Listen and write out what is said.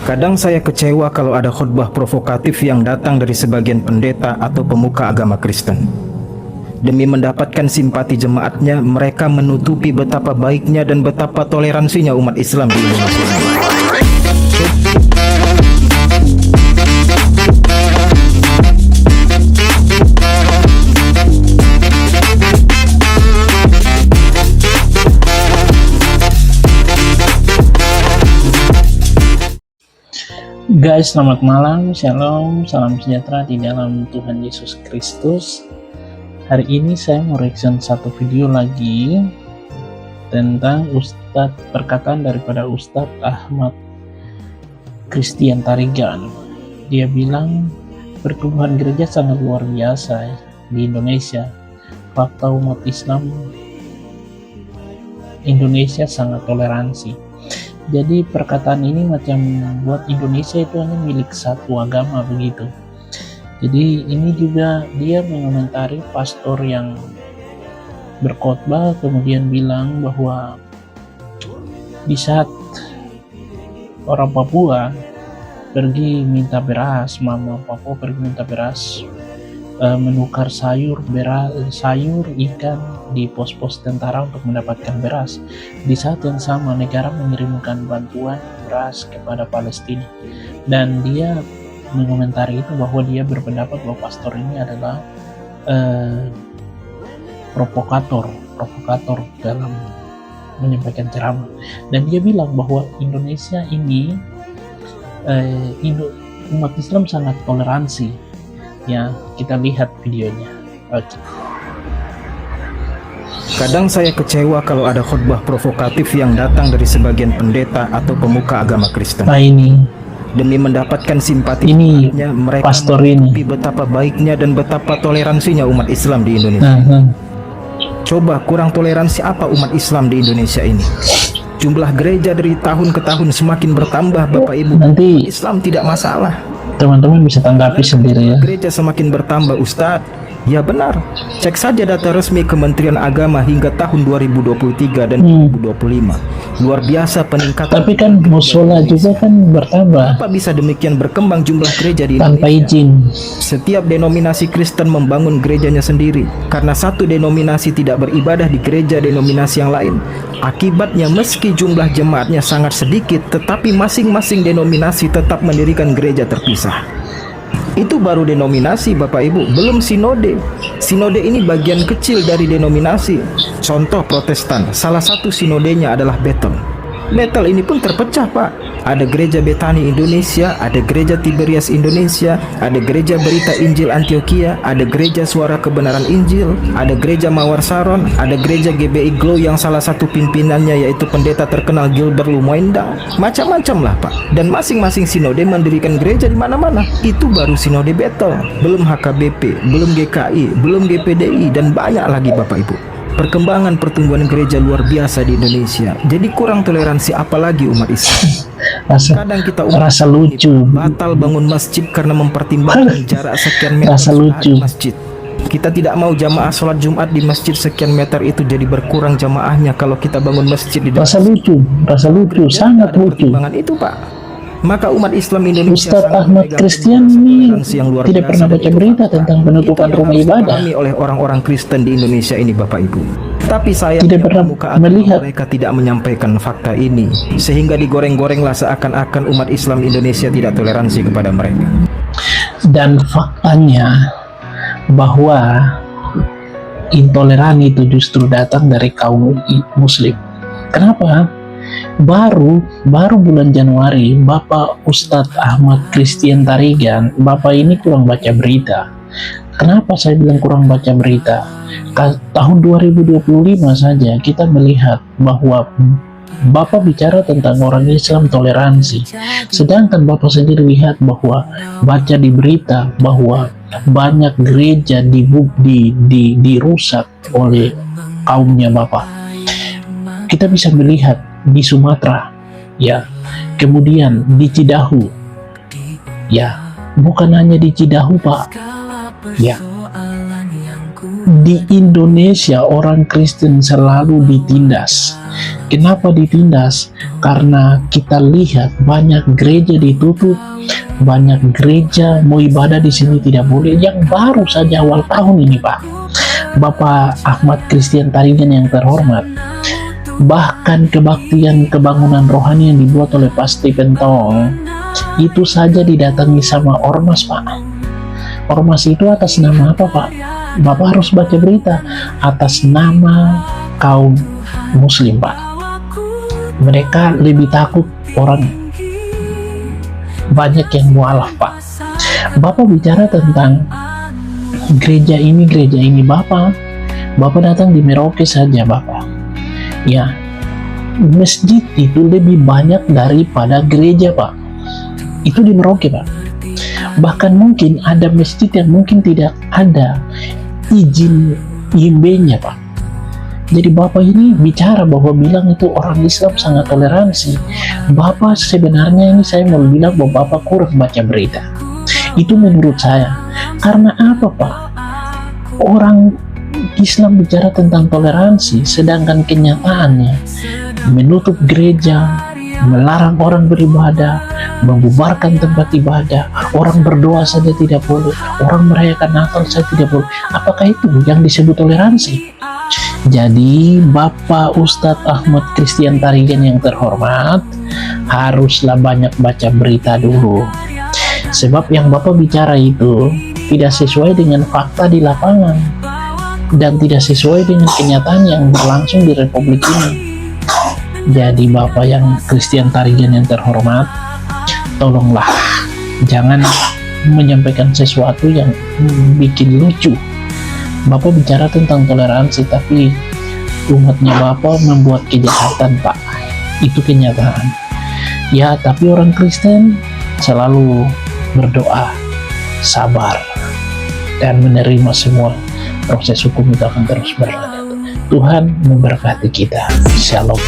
Kadang saya kecewa kalau ada khutbah provokatif yang datang dari sebagian pendeta atau pemuka agama Kristen. Demi mendapatkan simpati jemaatnya, mereka menutupi betapa baiknya dan betapa toleransinya umat Islam di Indonesia. Guys, selamat malam, shalom, salam sejahtera di dalam Tuhan Yesus Kristus. Hari ini saya mau reaction satu video lagi tentang perkataan daripada Ustadz Ahmad Christian Tarigan. Dia bilang pertumbuhan gereja sangat luar biasa di Indonesia. Fakta umat Islam Indonesia sangat toleransi. Jadi perkataan ini macam buat Indonesia itu hanya milik satu agama begitu. Jadi ini juga dia mengomentari pastor yang berkhotbah kemudian bilang bahwa di saat orang Papua pergi minta beras, mama Papua pergi minta beras, menukar sayur, ikan di pos-pos tentara untuk mendapatkan beras. Di saat yang sama negara mengirimkan bantuan beras kepada Palestina, dan dia mengomentari itu bahwa dia berpendapat bahwa pastor ini adalah provokator dalam menyampaikan ceramah. Dan dia bilang bahwa Indonesia ini umat Islam sangat toleransi. Ya, kita lihat videonya. Oke. Kadang saya kecewa kalau ada khutbah provokatif yang datang dari sebagian pendeta atau pemuka agama Kristen. Nah ini, demi mendapatkan simpati ini mereka pastor ini. Betapa baiknya dan betapa toleransinya umat Islam di Indonesia. Coba kurang toleransi apa umat Islam di Indonesia ini? Jumlah gereja dari tahun ke tahun semakin bertambah, Bapak Ibu. Nanti Islam tidak masalah. Teman-teman bisa tanggapi sendiri ya. Gereja semakin bertambah, Ustadz. Ya benar. Cek saja data resmi Kementerian Agama hingga tahun 2023 dan 2025. Luar biasa peningkatan. Tapi kan musola juga kan bertambah. Apa bisa demikian berkembang jumlah gereja di Indonesia? Tanpa izin. Setiap denominasi Kristen membangun gerejanya sendiri karena satu denominasi tidak beribadah di gereja denominasi yang lain. Akibatnya meski jumlah jemaatnya sangat sedikit, tetapi masing-masing denominasi tetap mendirikan gereja terpisah. Itu baru denominasi, Bapak Ibu, belum sinode. Sinode ini bagian kecil dari denominasi. Contoh Protestan, salah satu sinodenya adalah Bethel. Bethel ini pun terpecah, Pak. Ada gereja Betani Indonesia, ada gereja Tiberias Indonesia, ada gereja Berita Injil Antioquia, ada gereja Suara Kebenaran Injil, ada gereja Mawar Saron, ada gereja GBI Glow yang salah satu pimpinannya yaitu pendeta terkenal Gilbert Lumoindang. Macam-macam lah, Pak. Dan masing-masing sinode mendirikan gereja di mana-mana. Itu baru sinode Bethel, belum HKBP, belum GKI, belum GPDI, dan banyak lagi, Bapak Ibu. Perkembangan pertumbuhan gereja luar biasa di Indonesia. Jadi kurang toleransi apalagi umat Islam. Kadang kita rasa lucu batal bangun masjid karena mempertimbangkan jarak sekian meter masjid. Kita tidak mau jamaah sholat Jumat di masjid sekian meter itu jadi berkurang jamaahnya kalau kita bangun masjid di rasa lucu, sangat lucu. Pertimbangan itu, Pak. Maka umat Islam Indonesia Ustadz Ahmad Christian ini tidak pernah baca berita tentang penutupan rumah ibadah oleh orang-orang Kristen di Indonesia ini, Bapak Ibu. Tapi saya tidak pernah melihat mereka tidak menyampaikan fakta ini, sehingga digoreng-gorenglah seakan-akan umat Islam Indonesia tidak toleransi kepada mereka. Dan faktanya bahwa intoleran itu justru datang dari kaum Muslim. Kenapa? Baru bulan Januari, Bapak Ustadz Ahmad Christian Tarigan, Bapak ini kurang baca berita. Kenapa saya bilang kurang baca berita? Tahun 2025 saja kita melihat bahwa Bapak bicara tentang orang Islam toleransi, sedangkan Bapak sendiri lihat bahwa baca di berita bahwa banyak gereja dirusak oleh kaumnya Bapak. Kita bisa melihat di Sumatera, ya, kemudian di Cidahu, ya, bukan hanya di Cidahu, Pak, ya, di Indonesia orang Kristen selalu ditindas. Kenapa ditindas? Karena kita lihat banyak gereja ditutup, banyak gereja mau ibadah di sini tidak boleh. Yang baru saja awal tahun ini, Pak, Bapak Ahmad Christian Tarigan yang terhormat, bahkan kebaktian kebangunan rohani yang dibuat oleh Pak Stephen Tong itu saja didatangi sama ormas, Pak. Ormas itu atas nama apa, Pak? Bapak harus baca berita, atas nama kaum muslim, Pak. Mereka lebih takut orang banyak yang mualaf, Pak. Bapak bicara tentang gereja ini Bapak datang di Merauke saja, Bapak. Ya, masjid itu lebih banyak daripada gereja, Pak. Itu di Merauke, Pak. Bahkan mungkin ada masjid yang mungkin tidak ada izin IMB-nya, Pak. Jadi Bapak ini bicara, Bapak bilang itu orang Islam sangat toleransi. Bapak sebenarnya ini saya mau bilang bahwa Bapak kurang baca berita. Itu menurut saya. Karena apa, Pak? Orang Islam bicara tentang toleransi, sedangkan kenyataannya menutup gereja, melarang orang beribadah, membubarkan tempat ibadah, orang berdoa saja tidak boleh, orang merayakan Natal saja tidak boleh. Apakah itu yang disebut toleransi? Jadi Bapak Ustadz Ahmad Christian Tarigan yang terhormat haruslah banyak baca berita dulu, sebab yang Bapak bicara itu tidak sesuai dengan fakta di lapangan dan tidak sesuai dengan kenyataan yang berlangsung di Republik ini. Jadi Bapak yang Christian Tarigan yang terhormat, tolonglah jangan menyampaikan sesuatu yang bikin lucu. Bapak bicara tentang toleransi, tapi umatnya Bapak membuat kejahatan, Pak. Itu kenyataan. Ya, tapi orang Kristen selalu berdoa, sabar, dan menerima semua proses hukum itu akan terus berlanjut. Tuhan memberkati kita. Shalom.